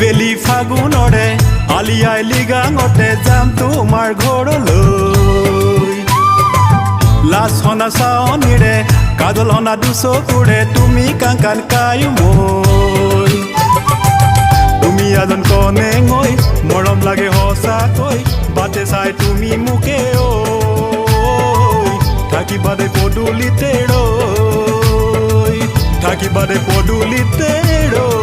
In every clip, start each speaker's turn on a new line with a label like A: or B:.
A: বেলি ফাগুনৰে আলি আইলি গাঙতে যাম তোমাৰ ঘৰলৈ লাজ হনা চাৱনীৰে কাজল হনা দুচকুৰে তুমি কাংকান কাই মই তুমি এজন কনেঙৈ মৰম লাগে সঁচাকৈ বাটে চাই তুমি মোকে ঐ থাকিবা দে পদূলিতে ৰৈ থাকিবা দে পদূলিতে ৰৈ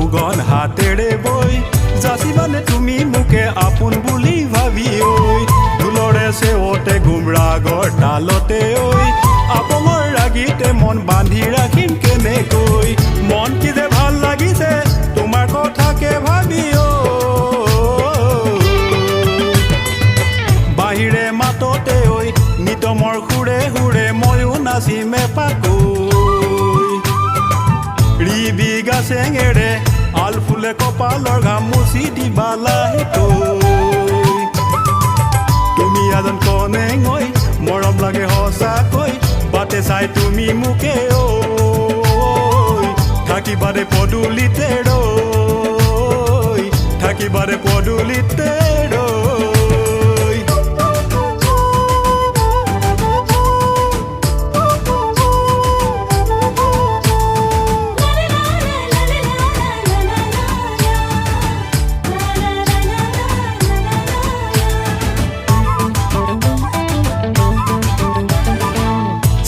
A: উগন হাতেৰে বৈ যাচিবানে তুমি মোকে আপোন বুলি ভাবি ঐ ঢোলৰে চেৱতে গুমৰাগৰ তালতে ঐ আপঙৰ ৰাগিতে মন বান্ধি ৰাখিম কেনেকৈ মন কি যে ভাল লাগিছে তোমাৰ কথাকে ভাবি ঐ বাহিৰে মাততে ঐ নিতমৰ সুৰে সুৰে ময়ো নাচিম এপাকৈ ৰিবি গাছেঙেৰে আল ফুলে কপালৰ ঘাম মুচি দিবা লাহেকৈ তুমি এজন কনেঙৈ মৰম লাগে সঁচাকৈ বাটে চাই তুমি মোকে ঐ থাকিবা দে পদূলিতে ৰৈ থাকিবা দে পদূলিতে ৰৈ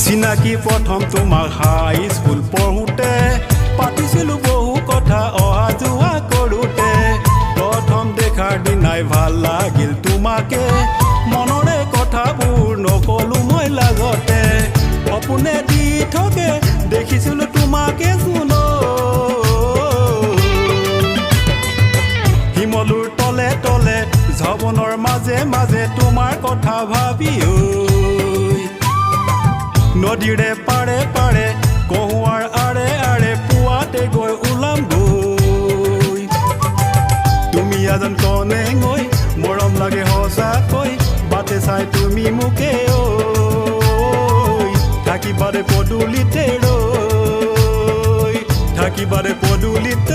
A: চিনাকি প্ৰথম তোমাক হাই স্কুল পঢ়োতে পাতিছিলোঁ বহু কথা অহা যোৱা কৰোঁতে প্ৰথম দেখাৰ দিনাই ভাল লাগিল তোমাকে মনৰে কথাবোৰ নকলো মই লাগতে সপোনে দি থাকে দেখিছিলোঁ তোমাকে শুন শিমলুৰ তলে তলে ঝবনৰ মাজে মাজে তোমাৰ কথা ভাবি নদীৰে পাৰে পাৰে কহুৱাৰ আৰে আৰে পুৱাতে গৈ ওলাম গৈ তুমি এজন কনেঙৈ মৰম লাগে সঁচাকৈ বাটে চাই তুমি মোকে ঐ থাকিবা দে পদূলিতে ৰৈ থাকিবা দে পদূলিতে